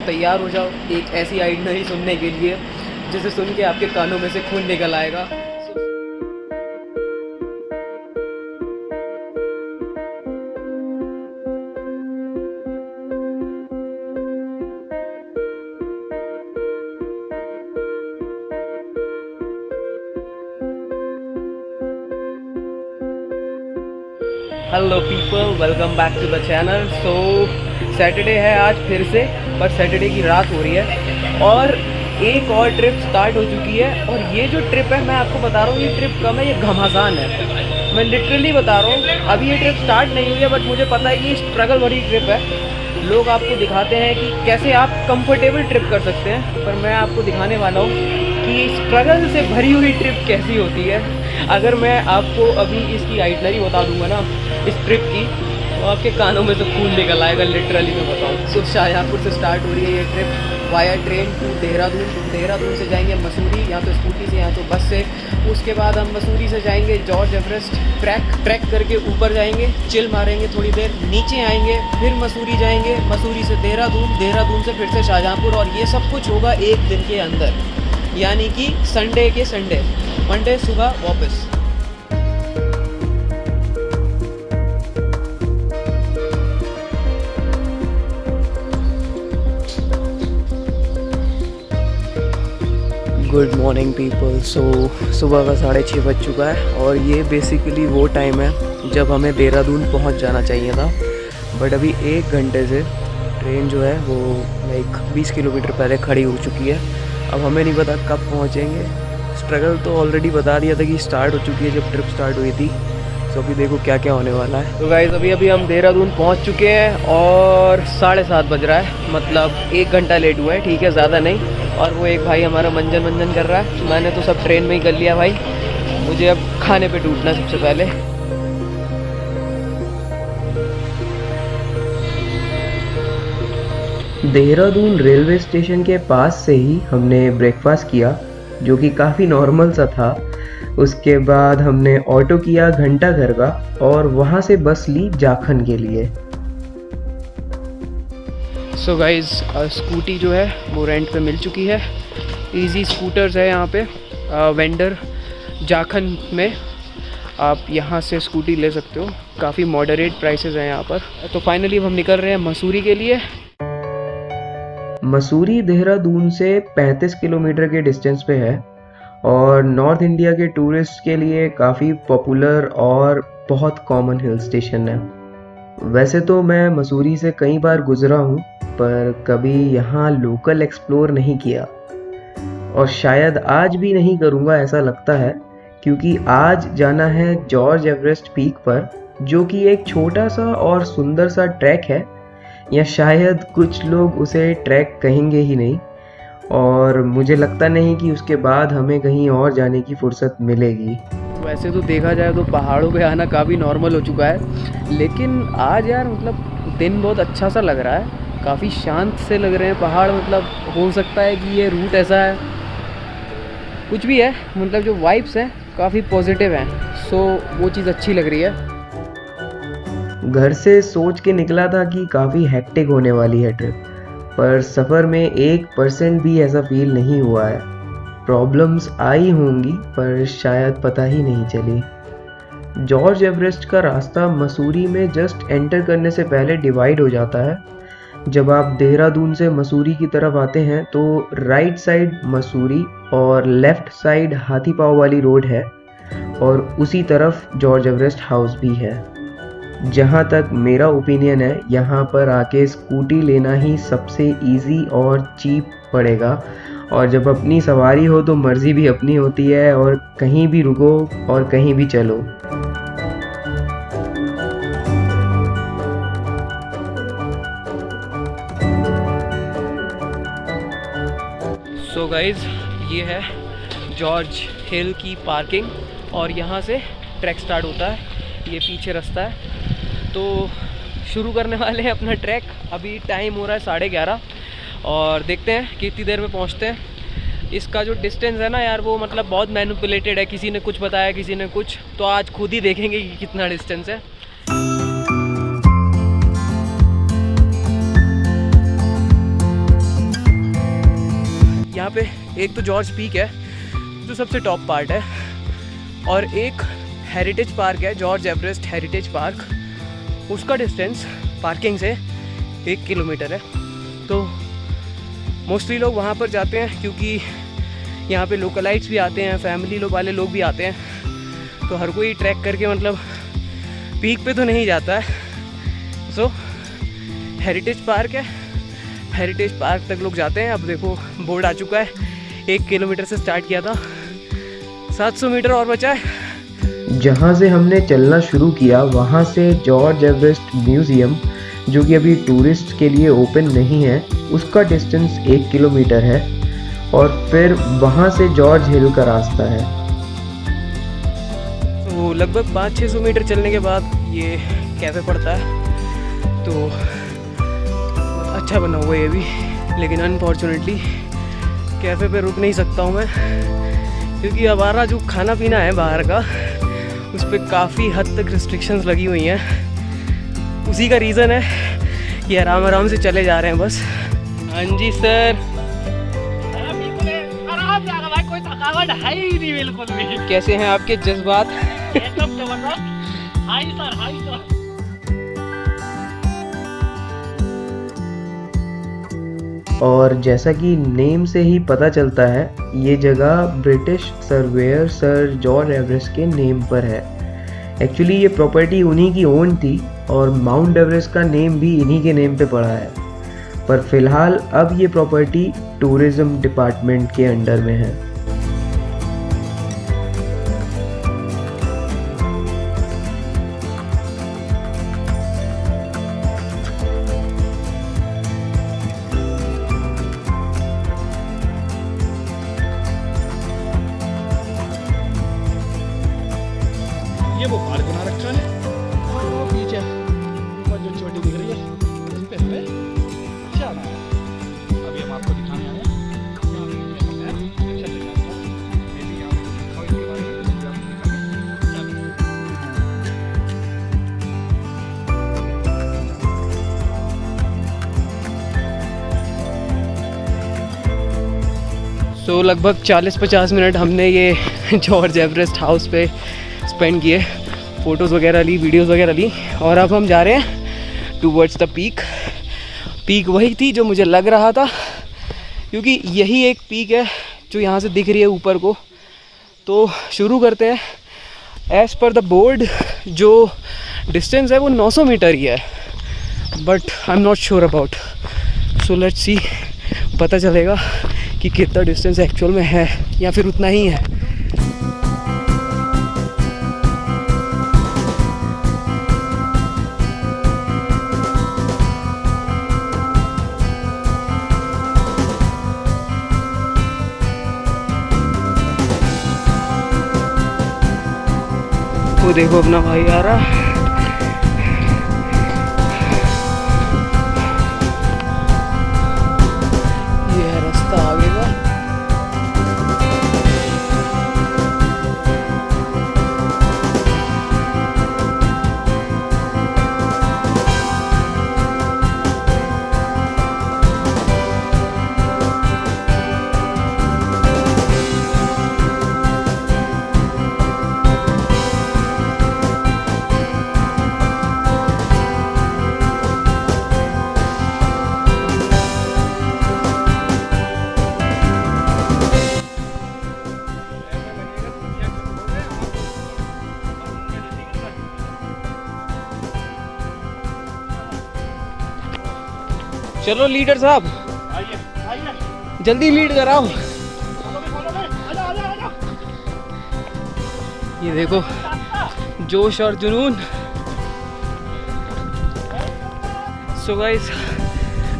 तैयार हो जाओ एक ऐसी आइटनरी सुनने के लिए जिसे सुन के आपके कानों में से खून निकल आएगा। Hello people, welcome back to the channel. So Saturday है आज फिर से, बट सैटरडे की रात हो रही है और एक और ट्रिप स्टार्ट हो चुकी है। और ये जो ट्रिप है मैं आपको बता रहा हूँ, ये ट्रिप कम है, ये घमासान है। मैं लिटरली बता रहा हूँ, अभी ये ट्रिप स्टार्ट नहीं हुई है बट मुझे पता है कि ये स्ट्रगल भरी ट्रिप है। लोग आपको दिखाते हैं कि कैसे आप कंफर्टेबल ट्रिप कर सकते हैं, पर मैं आपको दिखाने वाला हूँ कि स्ट्रगल से भरी हुई ट्रिप कैसी होती है। अगर मैं आपको अभी इसकी आइटनरी बता दूंगा ना इस ट्रिप की, तो आपके कानों में से खून निकल आएगा, लिटरली मैं बताऊँ। सो शाहजहाँपुर से स्टार्ट हो रही है ये trip via train to Dehradun. Dehradun से जाएंगे मसूरी, या तो स्कूटी से या तो बस से। उसके बाद हम मसूरी से जाएंगे जॉर्ज एवरेस्ट ट्रैक करके ऊपर जाएंगे, चिल मारेंगे थोड़ी देर, नीचे आएंगे, फिर मसूरी जाएंगे, मसूरी से देहरादून, देहरादून से फिर से शाहजहाँपुर। और ये सब कुछ होगा एक दिन के अंदर, यानी कि संडे के संडे, मंडे सुबह वापस। Good morning people. सो सुबह का 6:30 बज चुका है और ये बेसिकली वो टाइम है जब हमें देहरादून पहुंच जाना चाहिए था। बट अभी 1 घंटे से ट्रेन जो है वो लाइक 20 किलोमीटर पहले खड़ी हो चुकी है। अब हमें नहीं पता कब पहुंचेंगे। स्ट्रगल तो ऑलरेडी बता दिया था कि स्टार्ट हो चुकी है जब ट्रिप स्टार्ट हुई थी। सो अभी देखो क्या क्या होने वाला है। तो गाइस अभी हम देहरादून पहुंच चुके हैं और 7:30 बज रहा है, मतलब 1 घंटा लेट हुआ है, ठीक है, ज़्यादा नहीं। और वो एक भाई हमारा मंजन कर रहा है। मैंने तो सब ट्रेन में ही कर लिया भाई, मुझे अब खाने पे टूटना सबसे पहले। देहरादून रेलवे स्टेशन के पास से ही हमने ब्रेकफास्ट किया, जो कि काफ़ी नॉर्मल सा था। उसके बाद हमने ऑटो किया घंटा घर का और वहाँ से बस ली जाखन के लिए। सो गाइज़ स्कूटी जो है वो रेंट पे मिल चुकी है। इजी स्कूटर्स है यहाँ पे, वेंडर जाखन में आप यहाँ से स्कूटी ले सकते हो। काफ़ी मॉडरेट प्राइसेस हैं यहाँ पर। तो फाइनली हम निकल रहे हैं मसूरी के लिए। मसूरी देहरादून से 35 किलोमीटर के डिस्टेंस पे है और नॉर्थ इंडिया के टूरिस्ट के लिए काफ़ी पॉपुलर और बहुत कॉमन हिल स्टेशन है। वैसे तो मैं मसूरी से कई बार गुजरा हूँ, पर कभी यहाँ लोकल एक्सप्लोर नहीं किया और शायद आज भी नहीं करूँगा ऐसा लगता है, क्योंकि आज जाना है जॉर्ज एवरेस्ट पीक पर, जो कि एक छोटा सा और सुंदर सा ट्रैक है, या शायद कुछ लोग उसे ट्रैक कहेंगे ही नहीं। और मुझे लगता नहीं कि उसके बाद हमें कहीं और जाने की फुर्सत मिलेगी। वैसे तो देखा जाए तो पहाड़ों पे आना काफ़ी नॉर्मल हो चुका है, लेकिन आज यार मतलब दिन बहुत अच्छा सा लग रहा है, काफ़ी शांत से लग रहे हैं पहाड़। मतलब हो सकता है कि ये रूट ऐसा है, कुछ भी है, मतलब जो वाइब्स हैं काफ़ी पॉजिटिव हैं। सो वो चीज़ अच्छी लग रही है। घर से सोच के निकला था कि काफ़ी हेक्टिक होने वाली है ट्रिप, पर सफ़र में 1% भी ऐसा फील नहीं हुआ है। प्रॉब्लम्स आई होंगी पर शायद पता ही नहीं चली। जॉर्ज एवरेस्ट का रास्ता मसूरी में जस्ट एंटर करने से पहले डिवाइड हो जाता है। जब आप देहरादून से मसूरी की तरफ आते हैं तो राइट साइड मसूरी और लेफ़्ट साइड हाथी पाँव वाली रोड है, और उसी तरफ जॉर्ज एवरेस्ट हाउस भी है। जहाँ तक मेरा ओपिनियन है, यहाँ पर आके स्कूटी लेना ही सबसे इजी और चीप पड़ेगा। और जब अपनी सवारी हो तो मर्ज़ी भी अपनी होती है, और कहीं भी रुको और कहीं भी चलो। सो गाइज़ ये है जॉर्ज हिल की पार्किंग और यहाँ से ट्रैक स्टार्ट होता है। ये पीछे रास्ता है, तो शुरू करने वाले हैं अपना ट्रैक। अभी टाइम हो रहा है 11:30 और देखते हैं कितनी देर में पहुँचते हैं। इसका जो डिस्टेंस है ना यार, वो मतलब बहुत मैनिपुलेटेड है, किसी ने कुछ बताया किसी ने कुछ, तो आज खुद ही देखेंगे कि कितना डिस्टेंस है। यहाँ पे एक तो जॉर्ज पीक है जो सबसे टॉप पार्ट है, और एक हेरिटेज पार्क है, जॉर्ज एवरेस्ट हेरिटेज पार्क। उसका डिस्टेंस पार्किंग से 1 किलोमीटर है। तो मोस्टली लोग वहाँ पर जाते हैं क्योंकि यहाँ पे लोकलाइट्स भी आते हैं, फैमिली वाले लोग भी आते हैं। तो हर कोई ट्रैक करके मतलब पीक पे तो नहीं जाता है। सो हेरिटेज पार्क है, हेरिटेज पार्क तक लोग जाते हैं। अब देखो बोर्ड आ चुका है, 1 किलोमीटर से स्टार्ट किया था, 700 मीटर और बचा है। जहाँ से हमने चलना शुरू किया वहाँ से जॉर्ज एवरेस्ट म्यूज़ियम, जो कि अभी टूरिस्ट के लिए ओपन नहीं है, उसका डिस्टेंस 1 किलोमीटर है, और फिर वहाँ से जॉर्ज हिल का रास्ता है। तो लगभग 500-600 मीटर चलने के बाद ये कैफ़े पड़ता है। तो अच्छा बना हुआ है ये भी, लेकिन अनफॉर्चुनेटली कैफ़े पे रुक नहीं सकता हूँ मैं, क्योंकि हमारा जो खाना पीना है बाहर का उस पर काफ़ी हद तक रिस्ट्रिक्शंस लगी हुई हैं। उसी का रीज़न है कि आराम आराम से चले जा रहे हैं बस। हाँ जी सर, आराम से आ रहा भाई, कोई थकावट है ही नहीं बिल्कुल भी। कैसे हैं आपके जज्बात? एकदम जबरदस्त। Hi sir, hi sir. और जैसा कि नेम से ही पता चलता है, ये जगह British surveyor sir George Everest के नेम पर है। एक्चुअली ये प्रॉपर्टी उन्हीं की ओन थी और माउंट एवरेस्ट का नेम भी इन्हीं के नेम पे पड़ा है। पर फिलहाल अब ये प्रॉपर्टी टूरिज्म डिपार्टमेंट के अंडर में है। ये वो पार्क बना रखा है, वो पीछे ऊपर जो चोटी दिख रही है उस पे हमें अच्छा बना है। अभी हम आपको दिखाने आए हैं। तो लगभग 40-50 मिनट हमने ये जॉर्ज एवरेस्ट हाउस पे स्पेंड किए, फ़ोटोज़ वगैरह ली, वीडियोज़ वगैरह ली, और अब हम जा रहे हैं टूवर्ड्स द पीक। पीक वही थी जो मुझे लग रहा था, क्योंकि यही एक पीक है जो यहाँ से दिख रही है ऊपर को। तो शुरू करते हैं। एज़ पर द बोर्ड जो डिस्टेंस है वो 900 मीटर ही है, but I am not sure about, so let's see, पता चलेगा कि कितना डिस्टेंस एक्चुअल में है या फिर उतना ही है। वो देखो अपना भाई आ रहा। ये है रास्ता आगे का। चलो लीडर साहब, आइए आइए, जल्दी लीड कराओ। follow me, आजा। ये देखो जोश और जुनून। सो गाइस,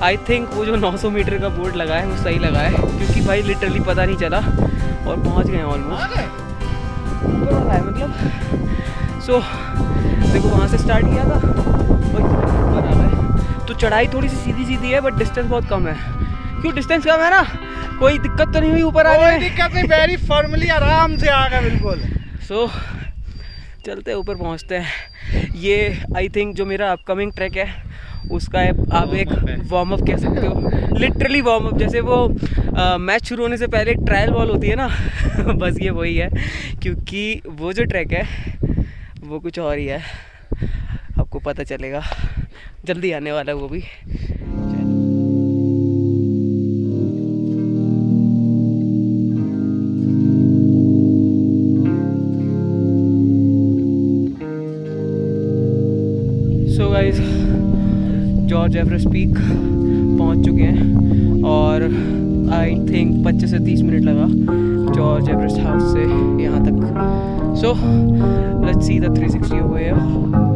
आई थिंक वो जो 900 मीटर का बोर्ड लगा है वो सही लगा है, क्योंकि भाई लिटरली पता नहीं चला और पहुंच गए ऑलमोस्ट। ऊपर वाला है मतलब। सो देखो वहाँ से स्टार्ट किया था और ऊपर आ गए। तो चढ़ाई थोड़ी सी सीधी सीधी है, बट डिस्टेंस बहुत कम है। क्यों डिस्टेंस कम है ना, कोई दिक्कत तो नहीं हुई ऊपर आने में? कोई दिक्कत नहीं, वेरी फॉर्मली आराम से आ गए बिल्कुल। सो चलते ऊपर पहुंचते हैं। ये आई थिंक जो मेरा अपकमिंग ट्रैक है उसका आप एक वार्म अप कह सकते हो, लिटरली वार्म अप। जैसे वो मैच शुरू होने से पहले एक ट्रायल बॉल होती है ना बस ये वही है, क्योंकि वो जो ट्रैक है वो कुछ और ही है, आपको पता चलेगा, जल्दी आने वाला है वो भी। So guys, George Everest peak पहुंच चुके हैं और आई थिंक 25 से 30 मिनट लगा जॉर्ज एवरेस्ट हाउस से यहाँ तक। So let's see the 360 over here.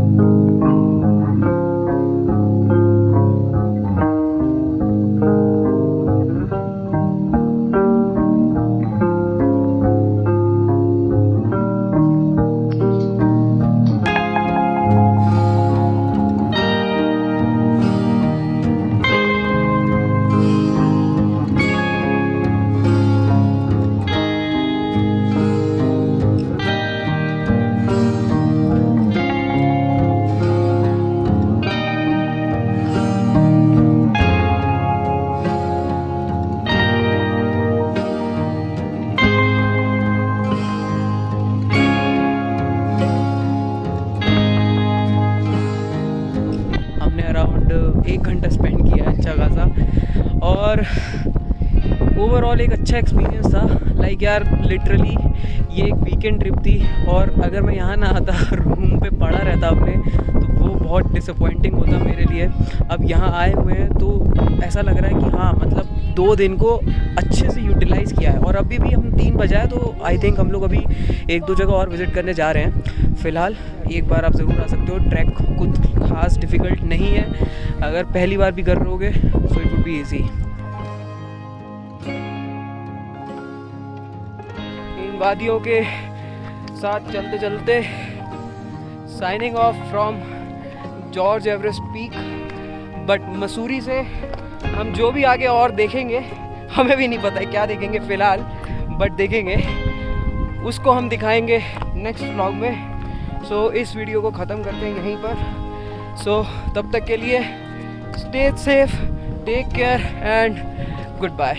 Around 1 घंटा स्पेंड किया है अच्छा खासा, और ओवरऑल एक अच्छा एक्सपीरियंस था। लाइक यार लिटरली ये एक वीकेंड ट्रिप थी, और अगर मैं यहाँ ना आता, रूम पे पड़ा रहता अपने, तो वो बहुत डिसअपॉइंटिंग होता मेरे लिए। अब यहाँ आए हुए हैं तो ऐसा लग रहा है कि हाँ मतलब 2 दिन को अच्छे से यूटिलाइज़ किया है। और अभी भी हम 3 बजे आए, तो आई थिंक हम लोग अभी 1-2 जगह और विज़िट करने जा रहे हैं। फ़िलहाल एक बार आप ज़रूर आ सकते हो, ट्रैक कुछ खास डिफ़िकल्ट नहीं है, अगर पहली बार भी कर रहोगे so it would be easy. इन वादियों के साथ चलते चलते signing off from George Everest peak. But Mussoorie से हम जो भी आगे और देखेंगे, हमें भी नहीं पता है क्या देखेंगे फ़िलहाल, बट देखेंगे, उसको हम दिखाएंगे नेक्स्ट व्लॉग में। सो इस वीडियो को ख़त्म करते हैं यहीं पर। सो तब तक के लिए stay safe, take care and good bye.